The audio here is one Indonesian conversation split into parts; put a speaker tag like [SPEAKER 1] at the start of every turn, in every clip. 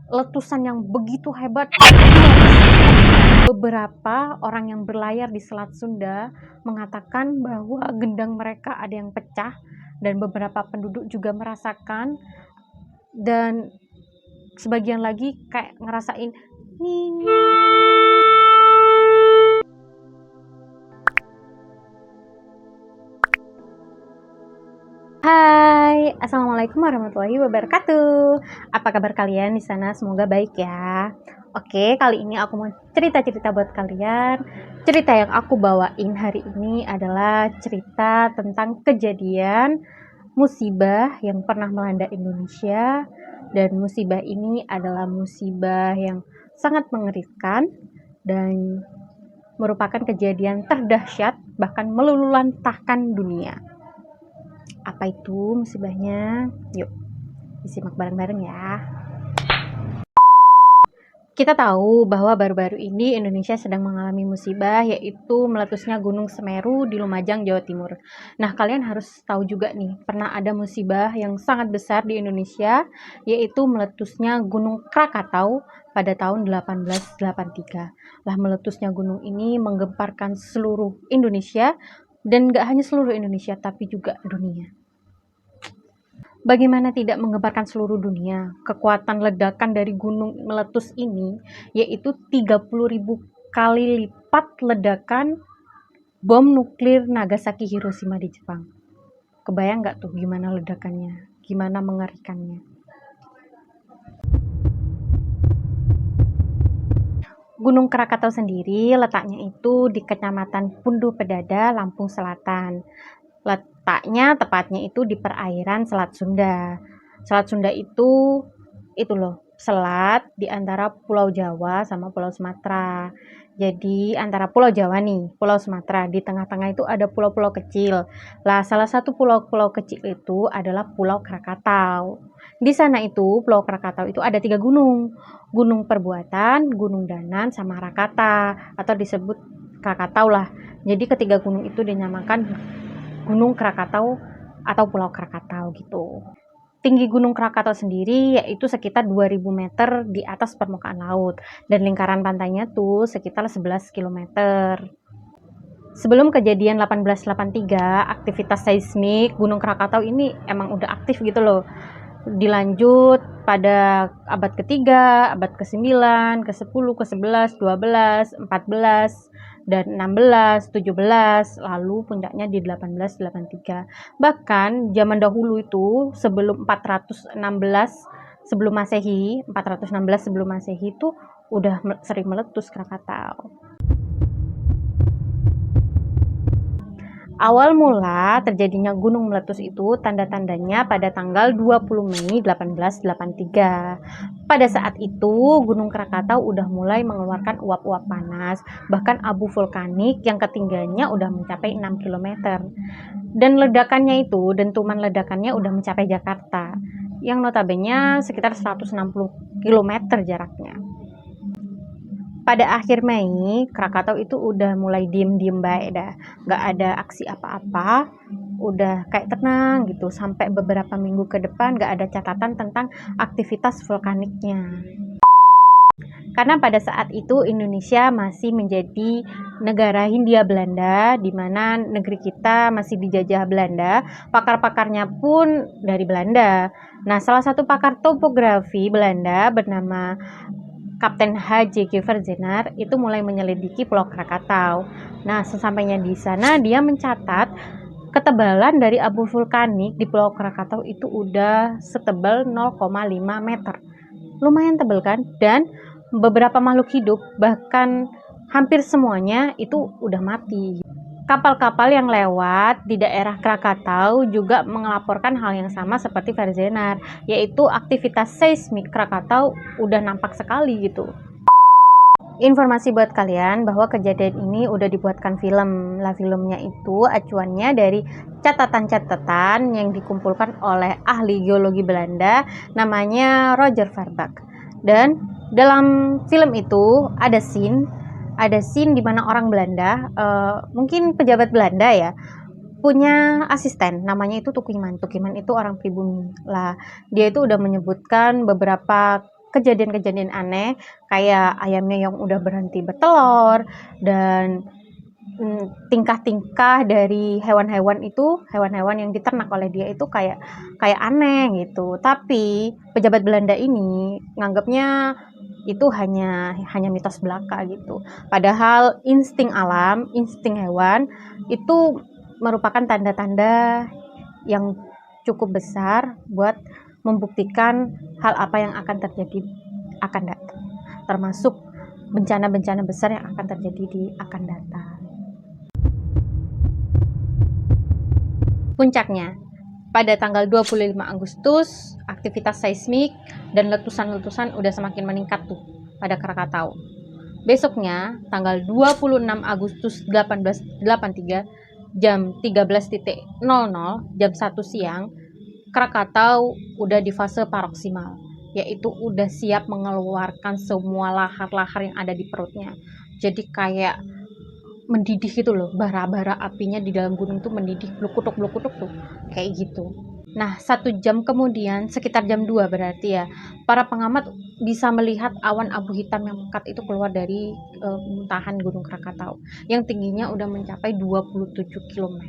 [SPEAKER 1] letusan yang begitu hebat. Beberapa orang yang berlayar di Selat Sunda mengatakan bahwa gendang mereka ada yang pecah dan beberapa penduduk juga merasakan, dan sebagian lagi kayak ngerasain ning. Hai, assalamualaikum warahmatullahi wabarakatuh. Apa kabar kalian di sana? Semoga baik ya. Oke, kali ini aku mau cerita-cerita buat kalian. Cerita yang aku bawain hari ini adalah cerita tentang kejadian musibah yang pernah melanda Indonesia, dan musibah ini adalah musibah yang sangat mengerikan dan merupakan kejadian terdahsyat, bahkan meluluhlantahkan dunia. Apa itu musibahnya? Yuk, disimak bareng-bareng ya. Kita tahu bahwa baru-baru ini Indonesia sedang mengalami musibah, yaitu meletusnya Gunung Semeru di Lumajang, Jawa Timur. Nah, kalian harus tahu juga nih, pernah ada musibah yang sangat besar di Indonesia, yaitu meletusnya Gunung Krakatau pada tahun 1883. Lah, meletusnya gunung ini menggemparkan seluruh Indonesia, dan gak hanya seluruh Indonesia, tapi juga dunia. Bagaimana tidak menggemparkan seluruh dunia? Kekuatan ledakan dari gunung meletus ini yaitu 30.000 kali lipat ledakan bom nuklir Nagasaki Hiroshima di Jepang. Kebayang nggak tuh gimana ledakannya? Gimana mengerikannya? Gunung Krakatau sendiri letaknya itu di Kecamatan Punduh Pedada, Lampung Selatan. Letaknya tepatnya itu di perairan Selat Sunda. Selat Sunda itu loh, selat di antara Pulau Jawa sama Pulau Sumatera. Jadi antara Pulau Jawa nih, Pulau Sumatera, di tengah-tengah itu ada pulau-pulau kecil. Lah, salah satu pulau-pulau kecil itu adalah Pulau Krakatau. Di sana itu, Pulau Krakatau itu ada 3 gunung. Gunung Perbuatan, Gunung Danan, sama Rakata, atau disebut Krakatau lah. Jadi ketiga gunung itu dinamakan Gunung Krakatau atau Pulau Krakatau gitu. Tinggi Gunung Krakatau sendiri yaitu sekitar 2000 meter di atas permukaan laut, dan lingkaran pantainya tuh sekitar 11 km. Sebelum kejadian 1883, aktivitas seismik Gunung Krakatau ini emang udah aktif gitu loh. Dilanjut pada abad ketiga, abad ke-9, ke-10, ke-11, 12, 14, dan 16, 17, lalu puncaknya di 1883. Bahkan zaman dahulu itu sebelum 416 sebelum Masehi, 416 sebelum Masehi itu udah sering meletus Krakatau. Awal mula terjadinya gunung meletus itu tanda-tandanya pada tanggal 20 Mei 1883. Pada saat itu Gunung Krakatau udah mulai mengeluarkan uap-uap panas, bahkan abu vulkanik yang ketinggiannya udah mencapai 6 km. Dan ledakannya itu, dentuman ledakannya udah mencapai Jakarta, yang notabene sekitar 160 km jaraknya. Pada akhir Mei, Krakatau itu udah mulai diem-diem baik dah. Gak ada aksi apa-apa, udah kayak tenang gitu. Sampai beberapa minggu ke depan gak ada catatan tentang aktivitas vulkaniknya. Karena pada saat itu Indonesia masih menjadi negara Hindia Belanda, di mana negeri kita masih dijajah Belanda. Pakar-pakarnya pun dari Belanda. Nah, salah satu pakar topografi Belanda bernama Kapten H.J.G. Verzenar itu mulai menyelidiki Pulau Krakatau. Nah, sesampainya di sana dia mencatat ketebalan dari abu vulkanik di Pulau Krakatau itu udah setebal 0,5 meter. Lumayan tebal kan? Dan beberapa makhluk hidup, bahkan hampir semuanya itu udah mati. Kapal-kapal yang lewat di daerah Krakatau juga melaporkan hal yang sama seperti Verzenar, yaitu aktivitas seismik Krakatau udah nampak sekali gitu. Informasi buat kalian bahwa kejadian ini udah dibuatkan film. Lah, filmnya itu acuannya dari catatan-catatan yang dikumpulkan oleh ahli geologi Belanda namanya Roger Verbeek. Dan dalam film itu ada scene di mana orang Belanda, mungkin pejabat Belanda ya, punya asisten namanya itu Tukiman. Tukiman itu orang pribumi lah. Dia itu udah menyebutkan beberapa kejadian-kejadian aneh kayak ayamnya yang udah berhenti bertelur, dan tingkah-tingkah dari hewan-hewan itu, hewan-hewan yang diternak oleh dia itu kayak kayak aneh gitu. Tapi pejabat Belanda ini nganggapnya itu hanya mitos belaka gitu. Padahal insting alam, insting hewan itu merupakan tanda-tanda yang cukup besar buat membuktikan hal apa yang akan terjadi akan datang, termasuk bencana-bencana besar yang akan terjadi di akan datang. Puncaknya, pada tanggal 25 Agustus, aktivitas seismik dan letusan-letusan udah semakin meningkat tuh pada Krakatau. Besoknya, tanggal 26 Agustus 1883, jam 13.00, jam 1 siang, Krakatau udah di fase paroksimal, yaitu udah siap mengeluarkan semua lahar-lahar yang ada di perutnya. Jadi kayak mendidih gitu loh, bara-bara apinya di dalam gunung tuh mendidih, blukutuk tuh, kayak gitu. Nah, 1 jam kemudian, sekitar jam 2 berarti ya, para pengamat bisa melihat awan abu hitam yang pekat itu keluar dari muntahan Gunung Krakatau, yang tingginya udah mencapai 27 km.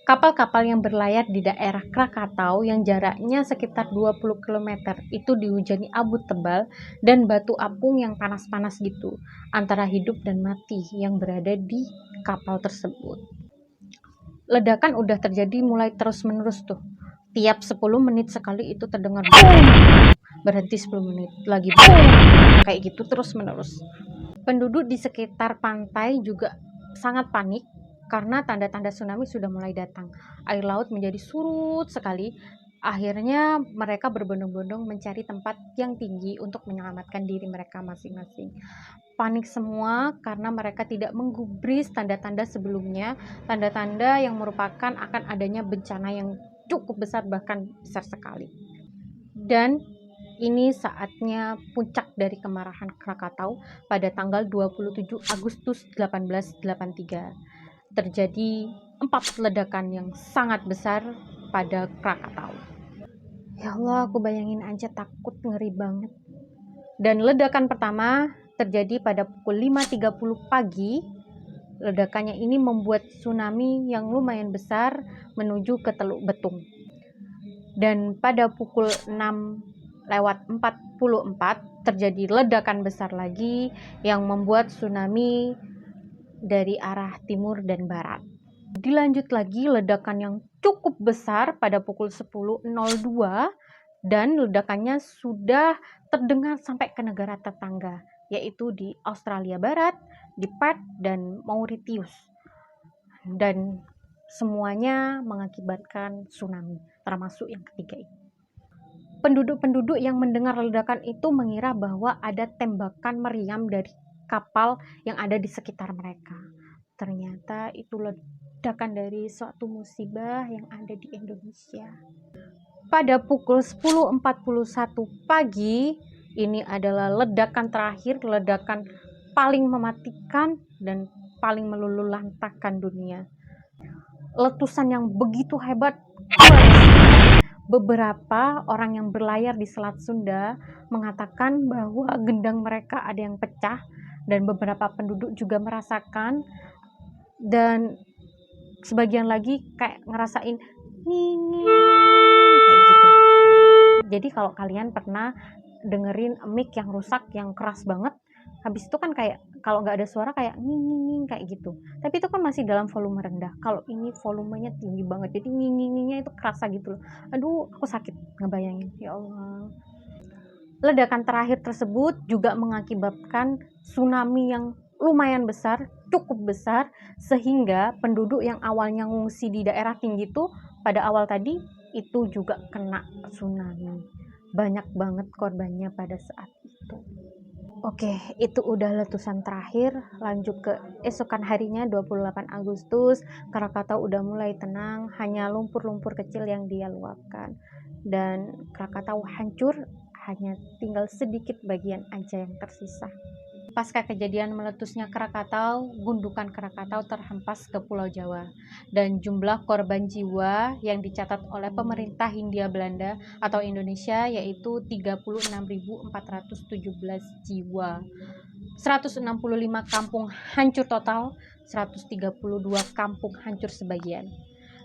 [SPEAKER 1] Kapal-kapal yang berlayar di daerah Krakatau yang jaraknya sekitar 20 km itu dihujani abu tebal dan batu apung yang panas-panas gitu, antara hidup dan mati yang berada di kapal tersebut. Ledakan udah terjadi mulai terus-menerus tuh. Tiap 10 menit sekali itu terdengar boom, berhenti 10 menit lagi boom, kayak gitu terus-menerus. Penduduk di sekitar pantai juga sangat panik karena tanda-tanda tsunami sudah mulai datang. Air laut menjadi surut sekali. Akhirnya mereka berbondong-bondong mencari tempat yang tinggi untuk menyelamatkan diri mereka masing-masing. Panik semua karena mereka tidak menggubris tanda-tanda sebelumnya, tanda-tanda yang merupakan akan adanya bencana yang cukup besar, bahkan besar sekali. Dan ini saatnya puncak dari kemarahan Krakatau pada tanggal 27 Agustus 1883. Terjadi 4 ledakan yang sangat besar pada Krakatau. Ya Allah, aku bayangin aja takut, ngeri banget. Dan ledakan pertama terjadi pada pukul 5.30 pagi. Ledakannya ini membuat tsunami yang lumayan besar menuju ke Teluk Betung. Dan pada pukul 6:44 terjadi ledakan besar lagi yang membuat tsunami dari arah timur dan barat. Dilanjut lagi ledakan yang cukup besar pada pukul 10.02 dan ledakannya sudah terdengar sampai ke negara tetangga, yaitu di Australia Barat, di Perth dan Mauritius. Dan semuanya mengakibatkan tsunami, termasuk yang ketiga ini. Penduduk-penduduk yang mendengar ledakan itu mengira bahwa ada tembakan meriam dari kapal yang ada di sekitar mereka. Ternyata itu ledakan dari suatu musibah yang ada di Indonesia. Pada pukul 10.41 pagi, ini adalah ledakan terakhir, ledakan paling mematikan dan paling meluluhlantahkan dunia. Letusan yang begitu hebat. Beberapa orang yang berlayar di Selat Sunda mengatakan bahwa gendang mereka ada yang pecah, dan beberapa penduduk juga merasakan, dan sebagian lagi kayak ngerasain nging kayak gitu. Jadi kalau kalian pernah dengerin mic yang rusak, yang keras banget, habis itu kan kayak kalau nggak ada suara kayak nging kayak gitu, tapi itu kan masih dalam volume rendah. Kalau ini volumenya tinggi banget, jadi ngingnya itu kerasa gitu loh. Aduh, aku sakit ngebayangin, ya Allah. Ledakan terakhir tersebut juga mengakibatkan tsunami yang lumayan besar, cukup besar, sehingga penduduk yang awalnya ngungsi di daerah tinggi itu pada awal tadi itu juga kena tsunami. Banyak banget korbannya pada saat itu. Oke, itu udah letusan terakhir. Lanjut ke esokan harinya 28 Agustus, Krakatau udah mulai tenang, hanya lumpur-lumpur kecil yang dia luapkan. Dan Krakatau hancur, hanya tinggal sedikit bagian aja yang tersisa. pasca kejadian meletusnya Krakatau, gundukan Krakatau terhempas ke Pulau Jawa dan jumlah korban jiwa yang dicatat oleh pemerintah Hindia Belanda atau Indonesia yaitu 36.417 jiwa. 165 kampung hancur total, 132 kampung hancur sebagian.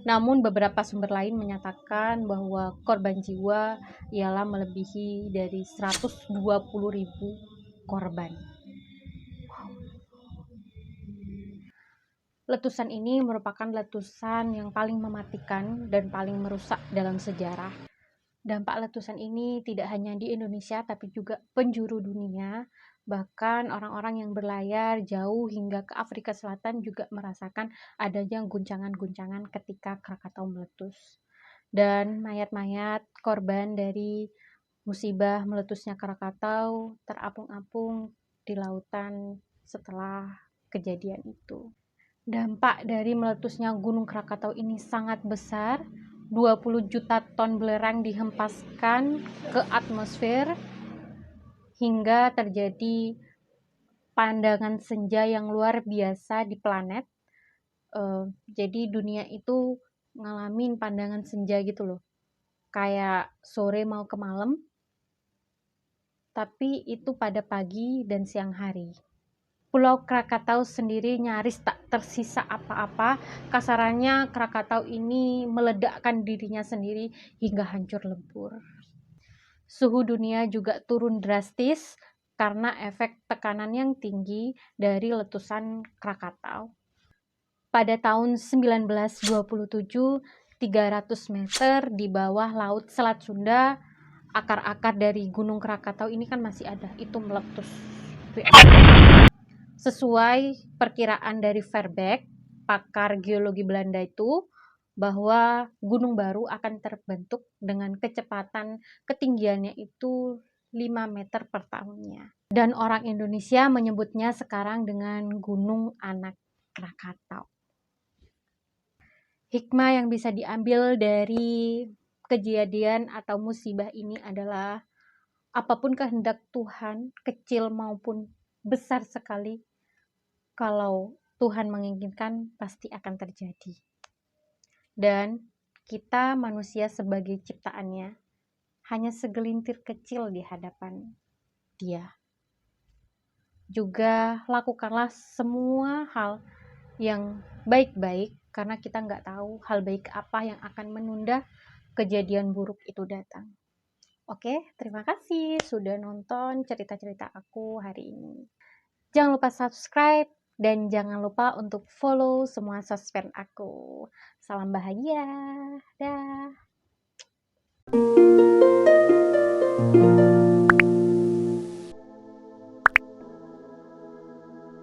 [SPEAKER 1] Namun beberapa sumber lain menyatakan bahwa korban jiwa ialah melebihi dari 120.000 korban. Letusan ini merupakan letusan yang paling mematikan dan paling merusak dalam sejarah. Dampak letusan ini tidak hanya di Indonesia tapi juga penjuru dunia. Bahkan orang-orang yang berlayar jauh hingga ke Afrika Selatan juga merasakan adanya guncangan-guncangan ketika Krakatau meletus. Dan mayat-mayat korban dari musibah meletusnya Krakatau terapung-apung di lautan setelah kejadian itu. Dampak dari meletusnya Gunung Krakatau ini sangat besar. 20 juta ton belerang dihempaskan ke atmosfer hingga terjadi pandangan senja yang luar biasa di planet. Jadi dunia itu ngalamin pandangan senja gitu loh. Kayak sore mau ke malam, tapi itu pada pagi dan siang hari. Pulau Krakatau sendiri nyaris tak tersisa apa-apa. Kasarannya Krakatau ini meledakkan dirinya sendiri hingga hancur lebur. Suhu dunia juga turun drastis karena efek tekanan yang tinggi dari letusan Krakatau. Pada tahun 1927, 300 meter di bawah laut Selat Sunda, akar-akar dari Gunung Krakatau ini kan masih ada, itu meletus. Sesuai perkiraan dari Verbeek, pakar geologi Belanda itu, bahwa gunung baru akan terbentuk dengan kecepatan ketinggiannya itu 5 meter per tahunnya. Dan orang Indonesia menyebutnya sekarang dengan Gunung Anak Krakatau. Hikmah yang bisa diambil dari kejadian atau musibah ini adalah apapun kehendak Tuhan, kecil maupun besar sekali, kalau Tuhan menginginkan pasti akan terjadi. Dan kita manusia sebagai ciptaannya hanya segelintir kecil di hadapan Dia. Juga lakukanlah semua hal yang baik-baik karena kita nggak tahu hal baik apa yang akan menunda kejadian buruk itu datang. Oke, terima kasih sudah nonton cerita-cerita aku hari ini. Jangan lupa subscribe dan jangan lupa untuk follow semua sosmed aku. Salam bahagia. Dah.